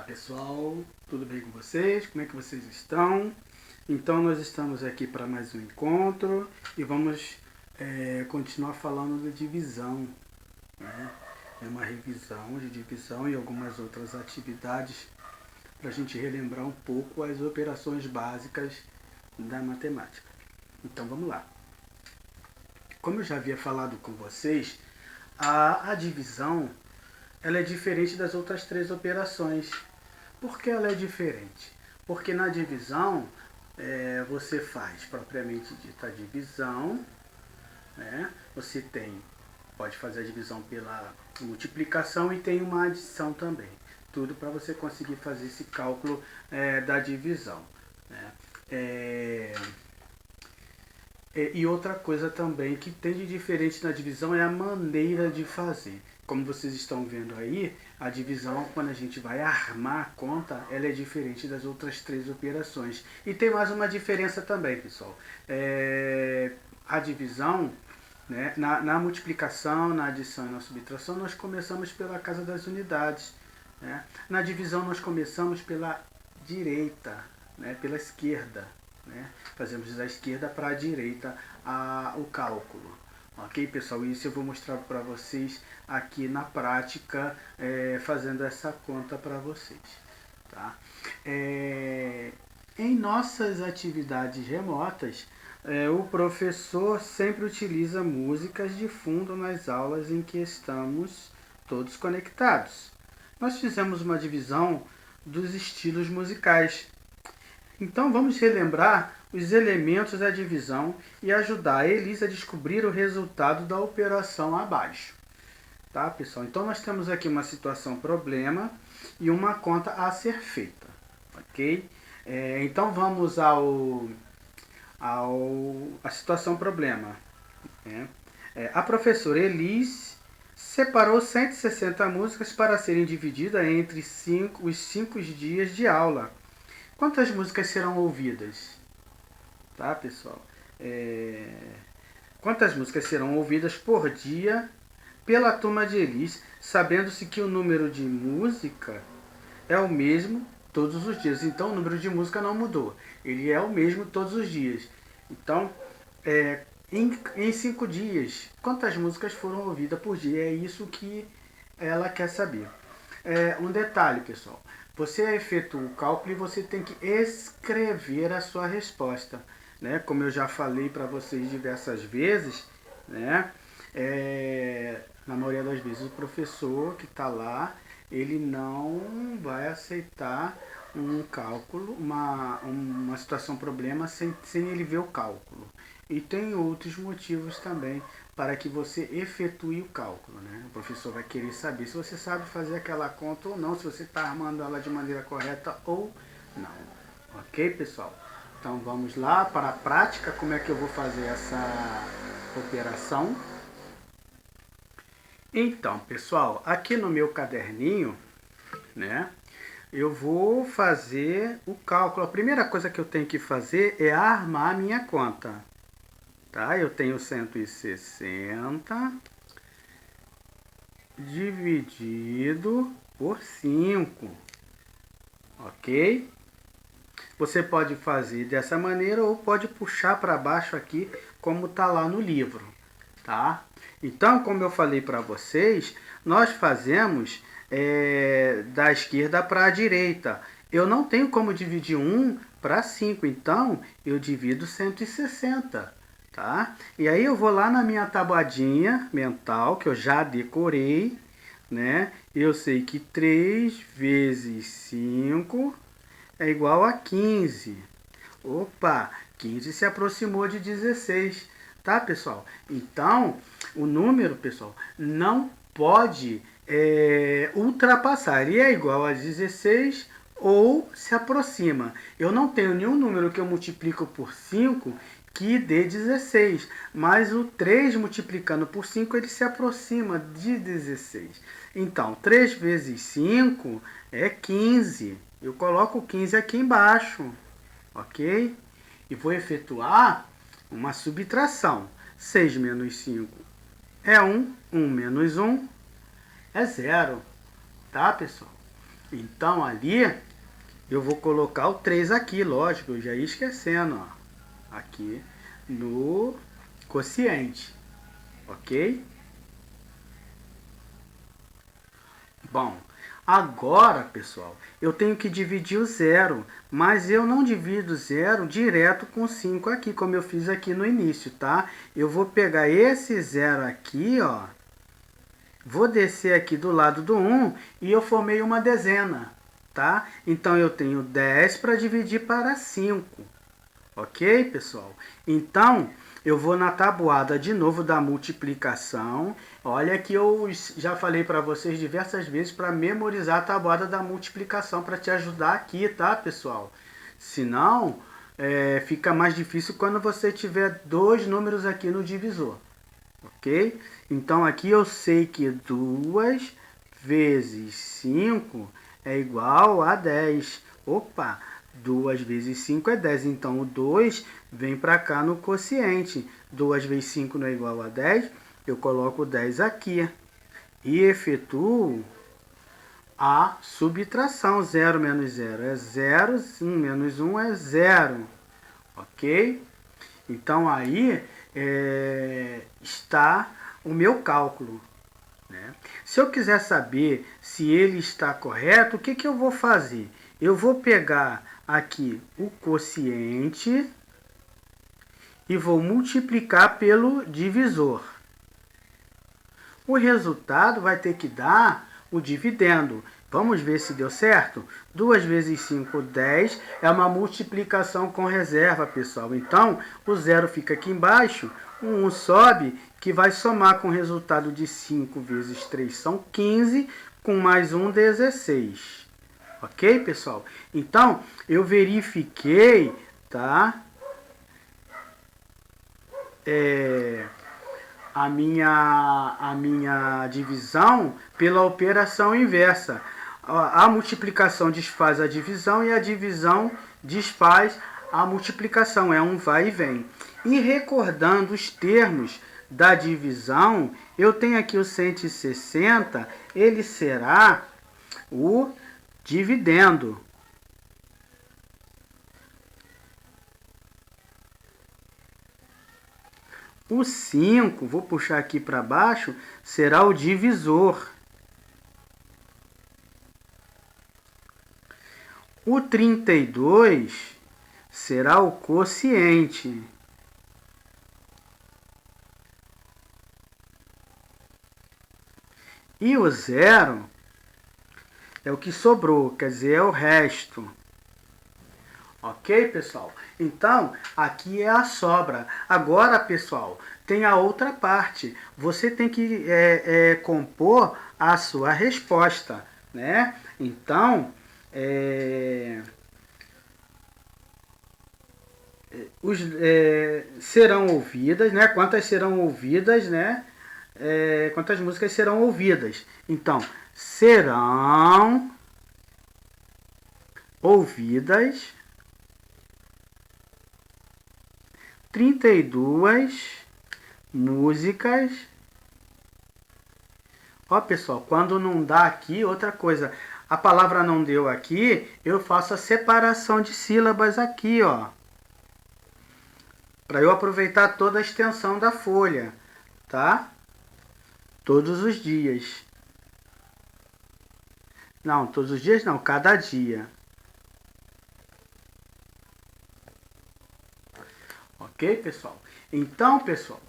Pessoal, tudo bem com vocês? Como é que vocês estão? Então nós estamos aqui para mais um encontro e vamos continuar falando da divisão, né? É uma revisão de divisão e algumas outras atividades para a gente relembrar um pouco as operações básicas da matemática. Então vamos lá. Como eu já havia falado com vocês, a divisão ela é diferente das outras três operações. Por que ela é diferente? Porque na divisão você faz propriamente dita a divisão, né? Você pode fazer a divisão pela multiplicação e tem uma adição também. Tudo para você conseguir fazer esse cálculo da divisão, né? E outra coisa também que tem de diferente na divisão é a maneira de fazer. Como vocês estão vendo aí, a divisão, quando a gente vai armar a conta, ela é diferente das outras três operações. E tem mais uma diferença também, pessoal. A divisão, né, na multiplicação, na adição e na subtração, nós começamos pela casa das unidades, né? Na divisão, nós começamos pela direita, né, pela esquerda, né? Fazemos da esquerda para a direita o cálculo. Ok, pessoal? Isso eu vou mostrar para vocês aqui na prática, fazendo essa conta para vocês. Tá? Em nossas atividades remotas, o professor sempre utiliza músicas de fundo nas aulas em que estamos todos conectados. Nós fizemos uma divisão dos estilos musicais. Então vamos relembrar os elementos da divisão e ajudar a Elisa a descobrir o resultado da operação abaixo. Tá, pessoal? Então nós temos aqui uma situação problema e uma conta a ser feita. Ok? Então vamos à situação problema. A professora Elise separou 160 músicas para serem divididas entre os 5 dias de aula. Quantas músicas serão ouvidas? Tá, pessoal? Quantas músicas serão ouvidas por dia pela turma de Elise, sabendo-se que o número de música é o mesmo todos os dias. Então, o número de música não mudou. Ele é o mesmo todos os dias. Então, em 5 dias, quantas músicas foram ouvidas por dia? É isso que ela quer saber. Um detalhe, pessoal. Você efetua o cálculo e você tem que escrever a sua resposta, né? Como eu já falei para vocês diversas vezes, né? Na maioria das vezes o professor que está lá, ele não vai aceitar um cálculo, uma situação problema sem ele ver o cálculo. E tem outros motivos também para que você efetue o cálculo, né? O professor vai querer saber se você sabe fazer aquela conta ou não, se você está armando ela de maneira correta ou não. Ok, pessoal? Então vamos lá para a prática, como é que eu vou fazer essa operação. Então, pessoal, aqui no meu caderninho, né, eu vou fazer o cálculo. A primeira coisa que eu tenho que fazer é armar a minha conta. Tá? Eu tenho 160 dividido por 5. Ok? Você pode fazer dessa maneira ou pode puxar para baixo aqui, como está lá no livro. Tá? Então, como eu falei para vocês, nós fazemos da esquerda para a direita. Eu não tenho como dividir 1 para 5, então eu divido 160. Tá? E aí eu vou lá na minha tabuadinha mental, que eu já decorei, né? Eu sei que 3 vezes 5 é igual a 15. Opa, 15 se aproximou de 16. Tá, pessoal? Então, o número, pessoal, não pode ultrapassar. Ele é igual a 16 ou se aproxima. Eu não tenho nenhum número que eu multiplico por 5 que dê 16, mas o 3 multiplicando por 5, ele se aproxima de 16. Então, 3 vezes 5 é 15. Eu coloco 15 aqui embaixo, ok? E vou efetuar uma subtração. 6 menos 5 é 1, 1 menos 1 é 0, tá, pessoal? Então ali eu vou colocar o 3 aqui, lógico, eu já ia esquecendo, ó, aqui no quociente, ok? Bom, agora, pessoal, eu tenho que dividir o zero, mas eu não divido zero direto com 5 aqui, como eu fiz aqui no início, tá? Eu vou pegar esse zero aqui, ó, vou descer aqui do lado do 1 e eu formei uma dezena, tá? Então, eu tenho 10 para dividir para 5, ok, pessoal? Então, eu vou na tabuada de novo da multiplicação. Olha que eu já falei para vocês diversas vezes para memorizar a tabuada da multiplicação para te ajudar aqui, tá, pessoal? Senão, fica mais difícil quando você tiver dois números aqui no divisor, ok? Então, aqui eu sei que 2 vezes 5 é igual a 10. Opa! 2 vezes 5 é 10, então o 2 vem para cá no quociente. 2 vezes 5 não é igual a 10, eu coloco 10 aqui. E efetuo a subtração. 0 menos 0 é 0, 1 menos 1 é 0. Ok? Então aí está o meu cálculo. Né? Se eu quiser saber se ele está correto, o que eu vou fazer? Eu vou pegar aqui o quociente e vou multiplicar pelo divisor. O resultado vai ter que dar o dividendo. Vamos ver se deu certo? 2 vezes 5, 10. É uma multiplicação com reserva, pessoal. Então, o zero fica aqui embaixo, o 1 sobe, que vai somar com o resultado de 5 vezes 3 são 15, com mais 1, 16. Ok, pessoal? Então, eu verifiquei, tá? A minha divisão pela operação inversa. A multiplicação desfaz a divisão e a divisão desfaz a multiplicação. É um vai e vem. E recordando os termos da divisão, eu tenho aqui o 160, ele será o dividendo. O 5, vou puxar aqui para baixo, será o divisor. O 32 será o quociente. E o 0 é o que sobrou, quer dizer, é o resto. Ok, pessoal? Então, aqui é a sobra. Agora, pessoal, tem a outra parte. Você tem que compor a sua resposta, né? Então, serão ouvidas, né? Quantas serão ouvidas, né? Quantas músicas serão ouvidas? Então, serão ouvidas 32 músicas. Ó, pessoal, quando não dá aqui, outra coisa, a palavra não deu aqui, eu faço a separação de sílabas aqui, ó. Para eu aproveitar toda a extensão da folha, tá? Todos os dias. Não, todos os dias não, cada dia. Ok, pessoal? Então, pessoal,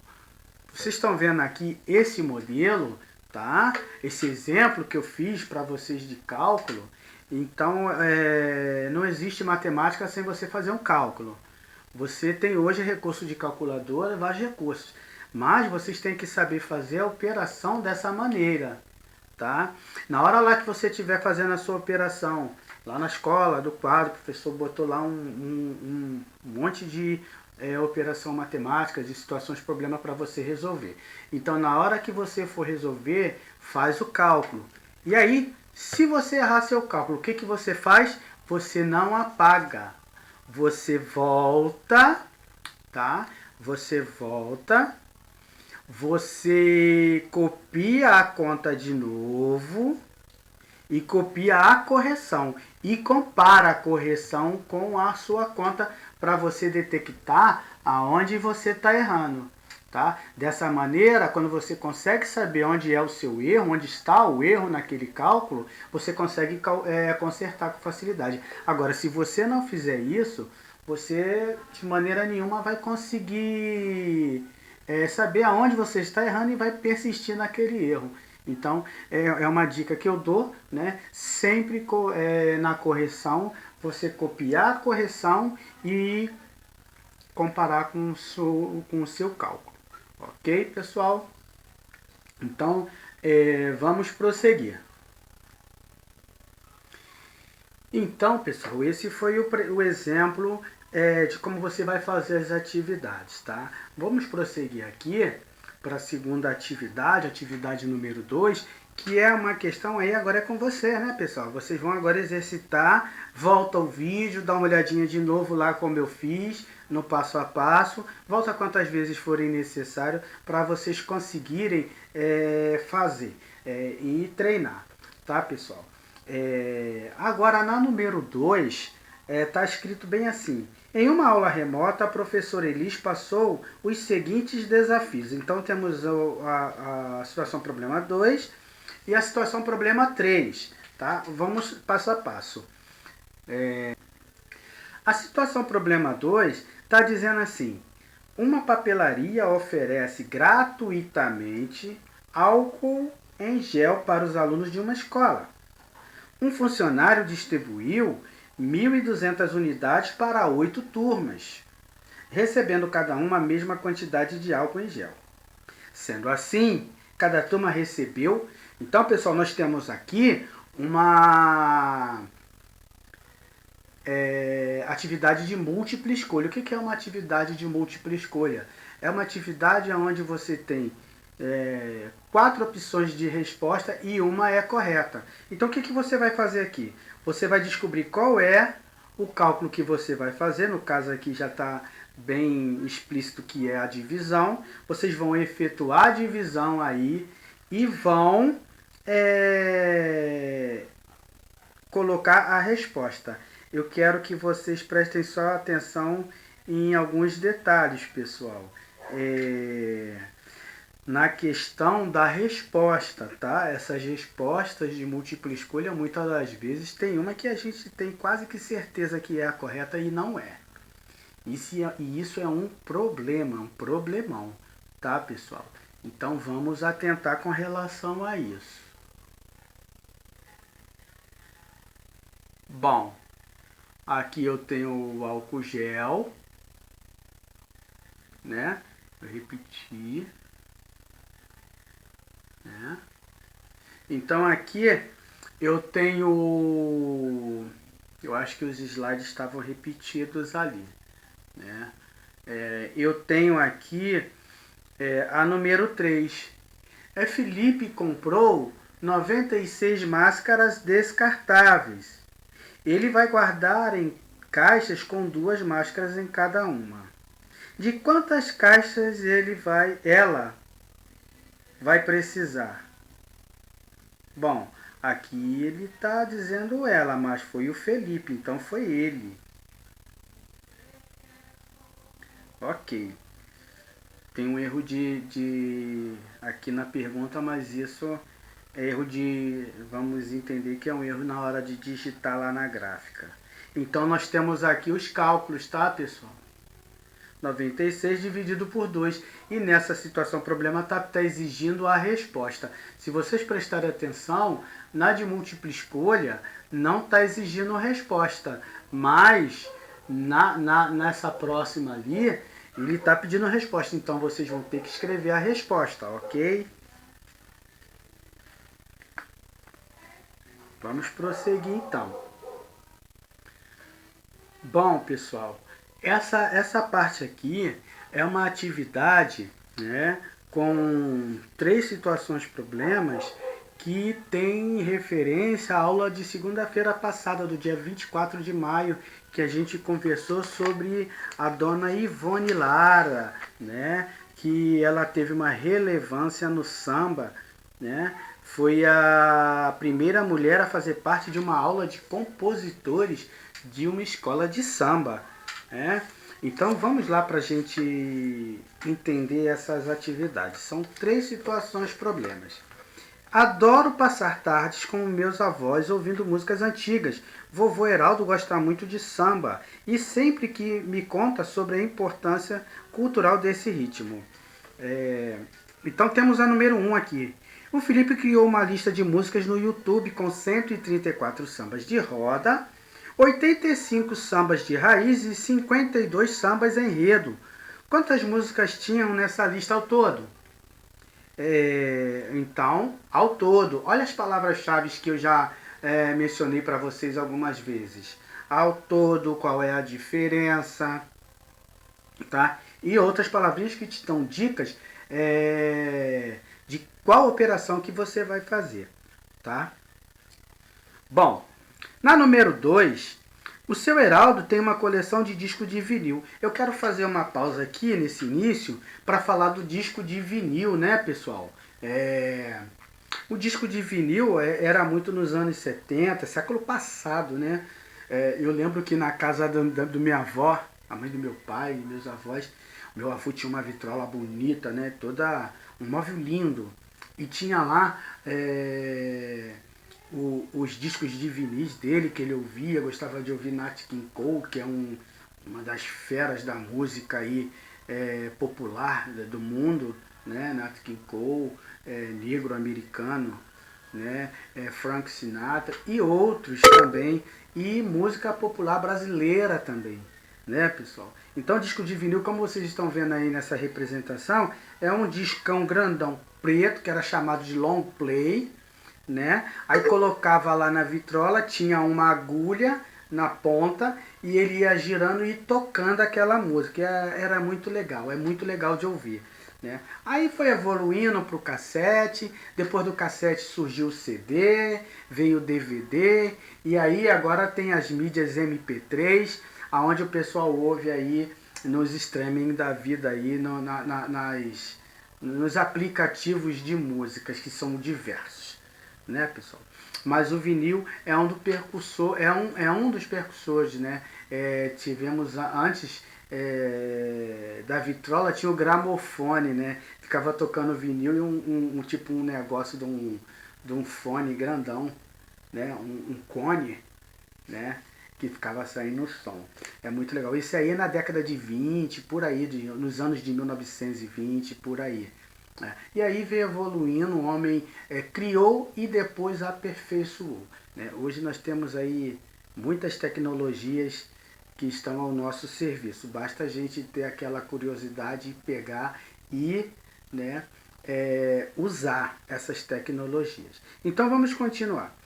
vocês estão vendo aqui esse modelo, tá? Esse exemplo que eu fiz para vocês de cálculo. Então, não existe matemática sem você fazer um cálculo. Você tem hoje recurso de calculadora, vários recursos. Mas vocês têm que saber fazer a operação dessa maneira, tá? Na hora lá que você estiver fazendo a sua operação, lá na escola, do quadro, o professor botou lá um monte de operação matemática, de situações, problema para você resolver. Então, na hora que você for resolver, faz o cálculo. E aí, se você errar seu cálculo, o que você faz? Você não apaga. Você volta, tá? Você volta, você copia a conta de novo e copia a correção e compara a correção com a sua conta para você detectar aonde você está errando. Tá? Dessa maneira, quando você consegue saber onde é o seu erro, onde está o erro naquele cálculo, você consegue consertar com facilidade. Agora, se você não fizer isso, você de maneira nenhuma vai conseguir saber aonde você está errando e vai persistir naquele erro. Então, é uma dica que eu dou, né? Sempre na correção, você copiar a correção e comparar com o seu cálculo. Ok, pessoal? Então, vamos prosseguir. Então, pessoal, esse foi o exemplo de como você vai fazer as atividades, tá? Vamos prosseguir aqui para a segunda atividade, atividade número 2, que é uma questão aí, agora é com você, né, pessoal? Vocês vão agora exercitar, volta o vídeo, dá uma olhadinha de novo lá como eu fiz, no passo a passo, volta quantas vezes forem necessário para vocês conseguirem fazer e treinar, tá, pessoal? Agora, na número 2, está escrito bem assim: em uma aula remota, a professora Elis passou os seguintes desafios. Então, temos a situação problema 2 e a situação problema 3. Tá? Vamos passo a passo. A situação problema 2 está dizendo assim: uma papelaria oferece gratuitamente álcool em gel para os alunos de uma escola. Um funcionário distribuiu 1.200 unidades para 8 turmas, recebendo cada uma a mesma quantidade de álcool em gel. Sendo assim, cada turma recebeu... Então, pessoal, nós temos aqui uma atividade de múltipla escolha. O que é uma atividade de múltipla escolha? É uma atividade onde você tem 4 opções de resposta e uma é correta. Então, o que você vai fazer aqui? Você vai descobrir qual é o cálculo que você vai fazer. No caso aqui já está bem explícito que é a divisão. Vocês vão efetuar a divisão aí e vão colocar a resposta. Eu quero que vocês prestem só atenção em alguns detalhes, pessoal. Na questão da resposta, tá? Essas respostas de múltipla escolha, muitas das vezes, tem uma que a gente tem quase que certeza que é a correta e não é. E isso é um problema, um problemão, tá, pessoal? Então, vamos atentar com relação a isso. Bom, aqui eu tenho o álcool gel, né? Vou repetir. Então aqui eu tenho, eu acho que os slides estavam repetidos ali, né? Eu tenho aqui a número 3. Felipe comprou 96 máscaras descartáveis. Ele vai guardar em caixas com 2 máscaras em cada uma. De quantas caixas ela vai precisar? Bom, aqui ele está dizendo ela, mas foi o Felipe, então foi ele. Ok. Tem um erro aqui na pergunta, mas isso é erro vamos entender que é um erro na hora de digitar lá na gráfica. Então nós temos aqui os cálculos, tá, pessoal? 96 dividido por 2. E nessa situação, o problema está exigindo a resposta. Se vocês prestarem atenção, na de múltipla escolha, não está exigindo a resposta. Mas, nessa próxima ali, ele está pedindo a resposta. Então, vocês vão ter que escrever a resposta, ok? Vamos prosseguir, então. Bom, pessoal, essa parte aqui é uma atividade, né, com 3 situações problemas que tem referência à aula de segunda-feira passada, do dia 24 de maio, que a gente conversou sobre a dona Ivone Lara, né, que ela teve uma relevância no samba, né, foi a primeira mulher a fazer parte de uma aula de compositores de uma escola de samba. Né? Então vamos lá para a gente entender essas atividades. São 3 situações problemas. Adoro passar tardes com meus avós ouvindo músicas antigas. Vovô Heraldo gosta muito de samba e sempre que me conta sobre a importância cultural desse ritmo. Então temos a número 1 aqui. O Felipe criou uma lista de músicas no YouTube com 134 sambas de roda, 85 sambas de raiz e 52 sambas enredo. Quantas músicas tinham nessa lista ao todo? Então, ao todo, olha as palavras-chave que eu já mencionei para vocês algumas vezes. Ao todo, qual é a diferença, tá? E outras palavrinhas que te dão dicas de qual operação que você vai fazer, tá? Bom, na número 2, o seu Heraldo tem uma coleção de disco de vinil. Eu quero fazer uma pausa aqui nesse início para falar do disco de vinil, né, pessoal? O disco de vinil era muito nos anos 70, século passado, né? Eu lembro que na casa do minha avó, a mãe do meu pai e meus avós, meu avô tinha uma vitrola bonita, né? Toda um móvel lindo. E tinha lá os discos de vinis dele que ele ouvia, gostava de ouvir Nat King Cole, que é uma das feras da música aí, popular do mundo, né? Nat King Cole, negro americano, né? Frank Sinatra e outros também, e música popular brasileira também, né, pessoal? Então, disco de vinil, como vocês estão vendo aí nessa representação, é um discão grandão preto, que era chamado de long play, né? Aí colocava lá na vitrola, tinha uma agulha na ponta e ele ia girando e tocando aquela música. Era muito legal, é muito legal de ouvir, né? Aí foi evoluindo para o cassete, depois do cassete surgiu o CD, veio o DVD, e aí agora tem as mídias MP3, aonde o pessoal ouve aí nos streaming da vida aí, nos aplicativos de músicas, que são diversos, né, pessoal? Mas o vinil é um dos percussores, né? Tivemos antes da vitrola, tinha o gramofone, né? Ficava tocando vinil e tipo um negócio de um fone grandão, né? Um cone, né? Que ficava saindo o som. É muito legal. Isso aí é na década de 20, por aí, nos anos de 1920, por aí. E aí veio evoluindo, o homem criou e depois aperfeiçoou, né? Hoje nós temos aí muitas tecnologias que estão ao nosso serviço. Basta a gente ter aquela curiosidade, pegar e, né, usar essas tecnologias. Então vamos continuar.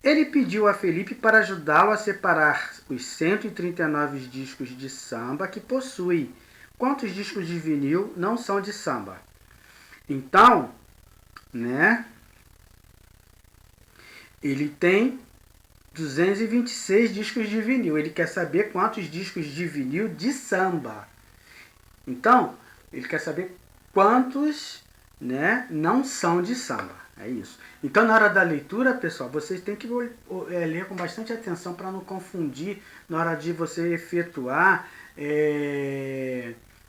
Ele pediu a Felipe para ajudá-lo a separar os 139 discos de samba que possui. Quantos discos de vinil não são de samba? Então, né, ele tem 226 discos de vinil. Ele quer saber quantos discos de vinil de samba. Então, ele quer saber quantos, né, não são de samba. É isso. Então, na hora da leitura, pessoal, vocês têm que ler com bastante atenção para não confundir na hora de você efetuar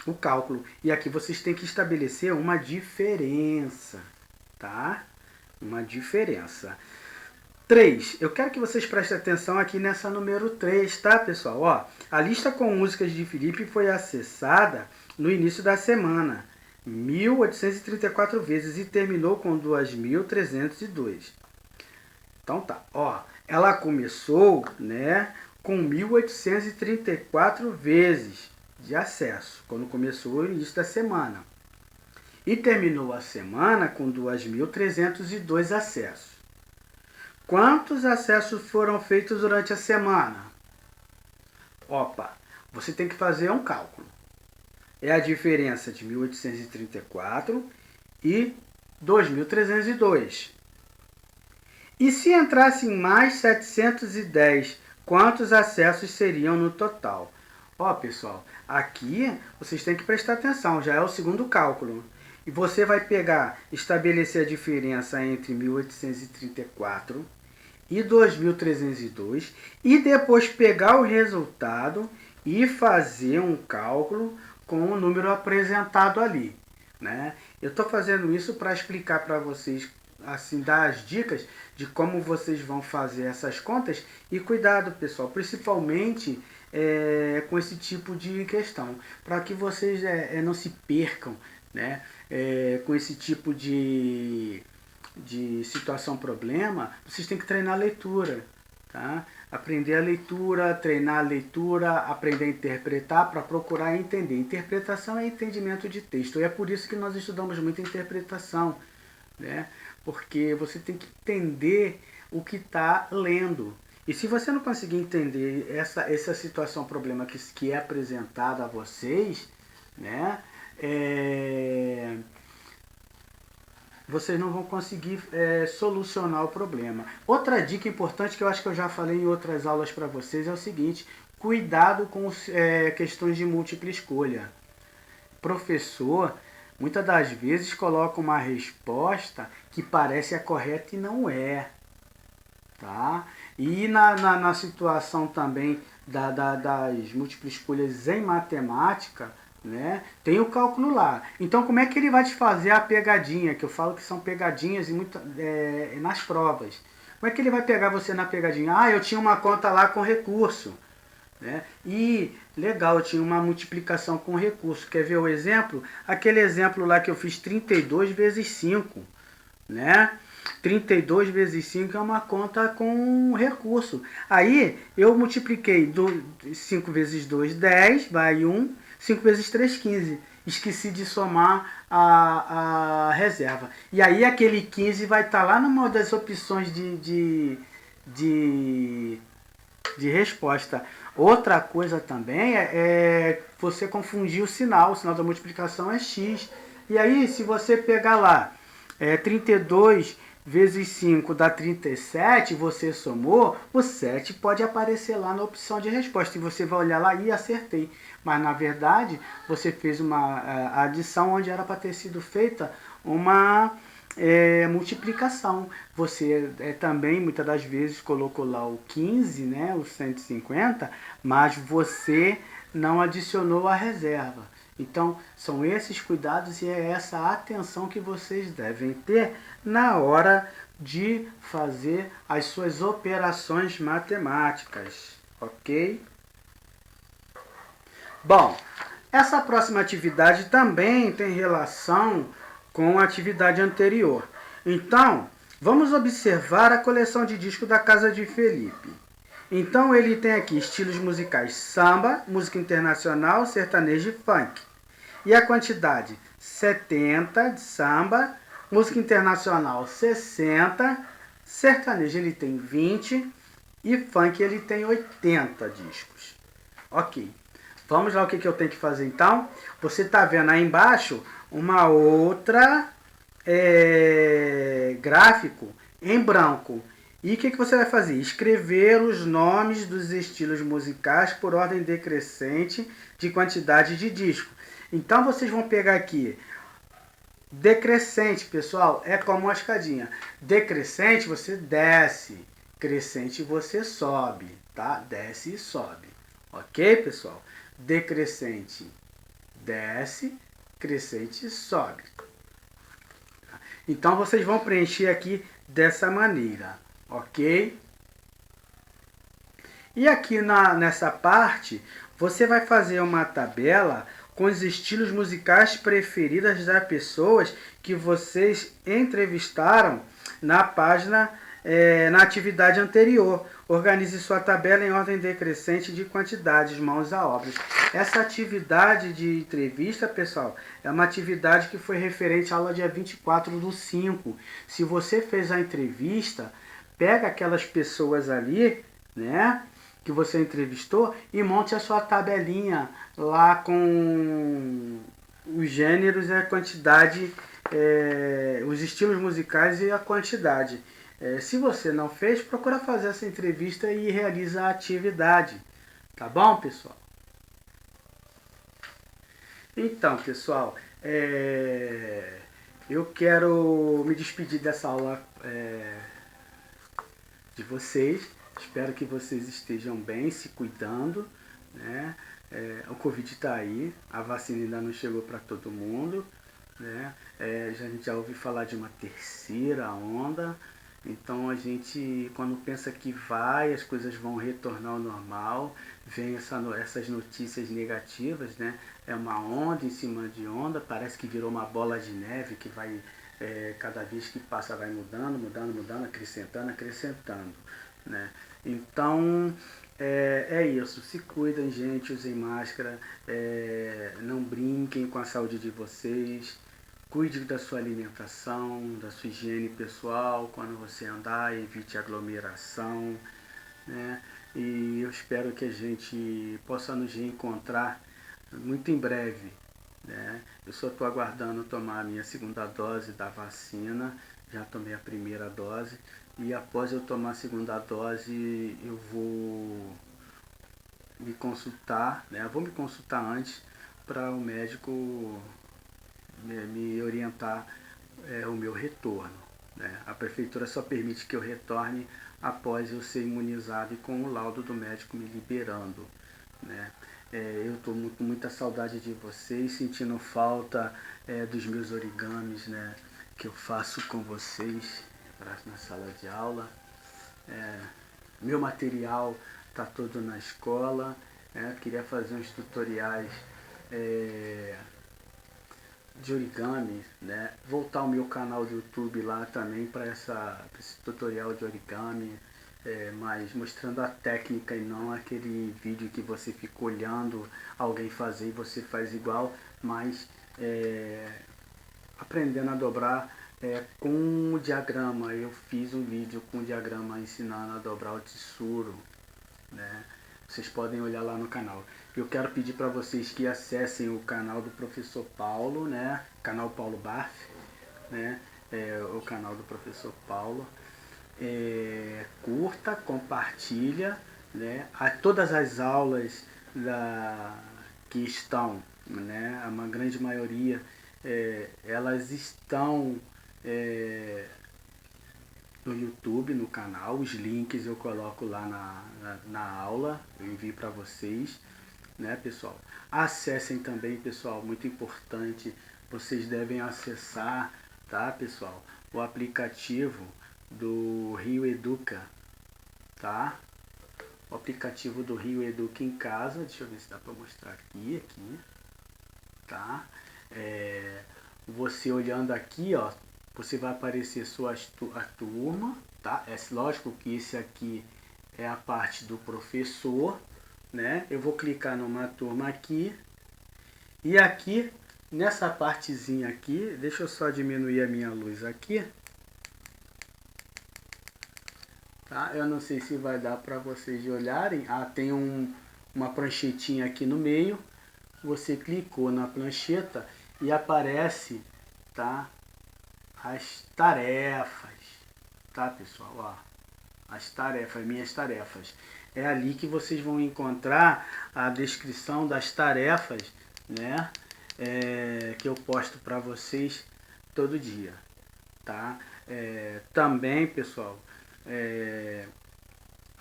o cálculo. E aqui vocês têm que estabelecer uma diferença, tá? Uma diferença. 3. Eu quero que vocês prestem atenção aqui nessa número 3, tá, pessoal? Ó, a lista com músicas de Felipe foi acessada no início da semana, 1834 vezes, e terminou com 2.302. Então tá, ó, ela começou, né, com 1834 vezes de acesso, quando começou o início da semana. E terminou a semana com 2.302 acessos. Quantos acessos foram feitos durante a semana? Opa, você tem que fazer um cálculo. É a diferença de 1834 e 2.302. E se entrassem mais 710, quantos acessos seriam no total? Ó, pessoal, aqui vocês têm que prestar atenção, já é o segundo cálculo. E você vai pegar, estabelecer a diferença entre 1834 e 2.302 e depois pegar o resultado e fazer um cálculo com o número apresentado ali, né? Eu estou fazendo isso para explicar para vocês, assim, dar as dicas de como vocês vão fazer essas contas. E cuidado, pessoal, principalmente com esse tipo de questão, para que vocês não se percam, né? Com esse tipo de situação problema. Vocês têm que treinar a leitura, tá? Aprender a leitura, treinar a leitura, aprender a interpretar para procurar entender. Interpretação é entendimento de texto, e é por isso que nós estudamos muito interpretação, né? Porque você tem que entender o que está lendo. E se você não conseguir entender essa situação, problema que é apresentado a vocês, né? Vocês não vão conseguir solucionar o problema. Outra dica importante que eu acho que eu já falei em outras aulas para vocês é o seguinte: cuidado com questões de múltipla escolha. Professor, muitas das vezes, coloca uma resposta que parece a correta e não é. Tá? E na situação também das múltiplas escolhas em matemática, né? Tem o cálculo lá. Então, como é que ele vai te fazer a pegadinha? Que eu falo que são pegadinhas nas provas. Como é que ele vai pegar você na pegadinha? Ah, eu tinha uma conta lá com recurso, né? E, legal, eu tinha uma multiplicação com recurso. Quer ver o exemplo? Aquele exemplo lá que eu fiz 32 vezes 5, né? 32 vezes 5 é uma conta com recurso. Aí, eu multipliquei 5 vezes 2, 10, vai 1. 5 vezes 3, 15. Esqueci de somar a reserva. E aí aquele 15 vai estar lá numa das opções de resposta. Outra coisa também é você confundir o sinal da multiplicação é x. E aí, se você pegar lá 32 vezes 5 dá 37, você somou, o 7 pode aparecer lá na opção de resposta. E você vai olhar lá e acertei. Mas, na verdade, você fez uma adição onde era para ter sido feita uma multiplicação. Você também, muitas das vezes, colocou lá o 15, né, o 150, mas você não adicionou a reserva. Então, são esses cuidados e é essa atenção que vocês devem ter na hora de fazer as suas operações matemáticas, ok? Bom, essa próxima atividade também tem relação com a atividade anterior. Então, vamos observar a coleção de discos da casa de Felipe. Então, ele tem aqui estilos musicais: samba, música internacional, sertanejo e funk. E a quantidade: 70 de samba, música internacional 60, sertanejo ele tem 20 e funk ele tem 80 discos. Ok, vamos lá o que eu tenho que fazer então. Você está vendo aí embaixo uma outra gráfico em branco. E o que você vai fazer? Escrever os nomes dos estilos musicais por ordem decrescente de quantidade de disco. Então, vocês vão pegar aqui, decrescente, pessoal, é como uma escadinha. Decrescente, você desce. Crescente, você sobe, tá? Desce e sobe. Ok, pessoal? Decrescente, desce. Crescente, sobe. Então, vocês vão preencher aqui dessa maneira, ok? E aqui nessa parte, você vai fazer uma tabela com os estilos musicais preferidos das pessoas que vocês entrevistaram na página, na atividade anterior. Organize sua tabela em ordem decrescente de quantidades, mãos à obra. Essa atividade de entrevista, pessoal, é uma atividade que foi referente à aula dia 24/5. Se você fez a entrevista, pega aquelas pessoas ali, né, que você entrevistou e monte a sua tabelinha lá com os gêneros e a quantidade, os estilos musicais e a quantidade. Se você não fez, procura fazer essa entrevista e realiza a atividade. Tá bom, pessoal? Então, pessoal, Eu quero me despedir dessa aula de vocês. Espero que vocês estejam bem, se cuidando, né? O Covid está aí, a vacina ainda não chegou para todo mundo, né? A gente já ouviu falar de uma terceira onda, então a gente, quando pensa que as coisas vão retornar ao normal, vem essas notícias negativas, né? É uma onda em cima de onda, parece que virou uma bola de neve que vai, cada vez que passa vai mudando, mudando, mudando, acrescentando, acrescentando, né? Então, é isso. Se cuidem, gente, usem máscara, não brinquem com a saúde de vocês, cuide da sua alimentação, da sua higiene pessoal, quando você andar, evite aglomeração, né? E eu espero que a gente possa nos reencontrar muito em breve, né? Eu só estou aguardando tomar a minha segunda dose da vacina, já tomei a primeira dose, e após eu tomar a segunda dose eu vou me consultar, né? Eu vou me consultar antes para o médico me orientar o meu retorno, né? A prefeitura só permite que eu retorne após eu ser imunizado e com o laudo do médico me liberando, né? Eu estou com muita saudade de vocês, sentindo falta dos meus origamis, né, que eu faço com vocês na sala de aula. Meu material está todo na escola. Queria fazer uns tutoriais de origami, né? Voltar o meu canal do YouTube lá também para esse tutorial de origami, mas mostrando a técnica e não aquele vídeo que você fica olhando alguém fazer e você faz igual, mas aprendendo a dobrar com o diagrama. Eu fiz um vídeo com o diagrama ensinando a dobrar o tsuru, né? Vocês podem olhar lá no canal. Eu quero pedir para vocês que acessem o canal do professor Paulo, né? Canal Paulo Barf, né? O canal do professor Paulo. Curta, compartilha, né? Todas as aulas que estão, né? Uma grande maioria, elas estão no YouTube, no canal. Os links eu coloco lá na aula, eu envio para vocês, né, pessoal? Acessem também, pessoal, muito importante, vocês devem acessar, tá, pessoal, o aplicativo do Rio Educa, tá? O aplicativo do Rio Educa em casa, deixa eu ver se dá para mostrar aqui, tá? Você olhando aqui, ó, você vai aparecer a turma, tá? É lógico que esse aqui é a parte do professor, né? Eu vou clicar numa turma aqui e aqui nessa partezinha aqui, deixa eu só diminuir a minha luz aqui, tá? Eu não sei se vai dar para vocês olharem. Tem uma pranchetinha aqui no meio. Você clicou na prancheta e aparece, tá, as tarefas, tá, pessoal? Ó, as tarefas, minhas tarefas. É ali que vocês vão encontrar a descrição das tarefas, né, que eu posto para vocês todo dia, tá? Também, pessoal,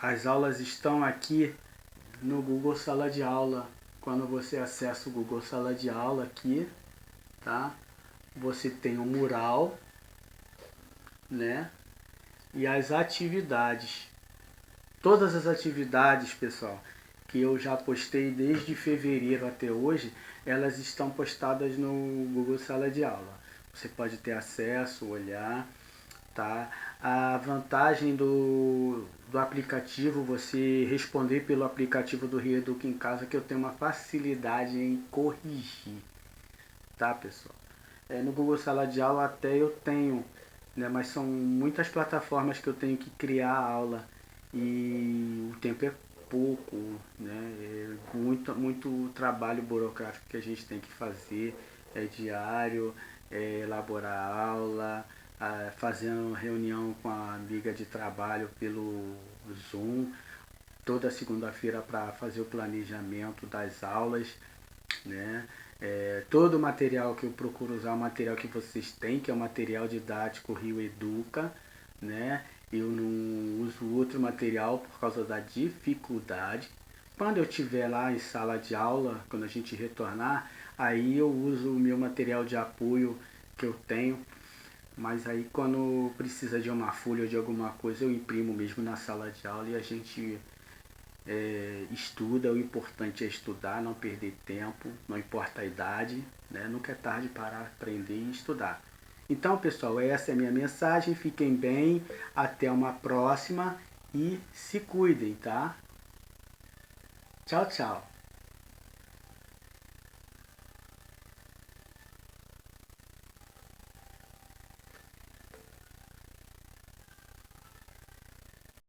as aulas estão aqui no Google Sala de Aula. Quando você acessa o Google Sala de Aula aqui, tá? Você tem o mural, né? E as atividades. Todas as atividades, pessoal, que eu já postei desde fevereiro até hoje, elas estão postadas no Google Sala de Aula. Você pode ter acesso, olhar, tá? A vantagem do aplicativo, você responder pelo aplicativo do Rio Educa em Casa, que eu tenho uma facilidade em corrigir, tá, pessoal? No Google Sala de Aula até eu tenho, né, mas são muitas plataformas que eu tenho que criar a aula e o tempo é pouco, né? Muito trabalho burocrático que a gente tem que fazer, diário, elaborar a aula, fazendo reunião com a amiga de trabalho pelo Zoom, toda segunda-feira para fazer o planejamento das aulas, né? Todo o material que eu procuro usar é o material que vocês têm, que é o material didático Rio Educa, né? Eu não uso outro material por causa da dificuldade. Quando eu estiver lá em sala de aula, quando a gente retornar, aí eu uso o meu material de apoio que eu tenho. Mas aí quando precisa de uma folha ou de alguma coisa, eu imprimo mesmo na sala de aula e a gente estuda. O importante é estudar, não perder tempo, não importa a idade, né? Nunca é tarde para aprender e estudar. Então, pessoal, essa é a minha mensagem. Fiquem bem, até uma próxima e se cuidem, tá? Tchau, tchau.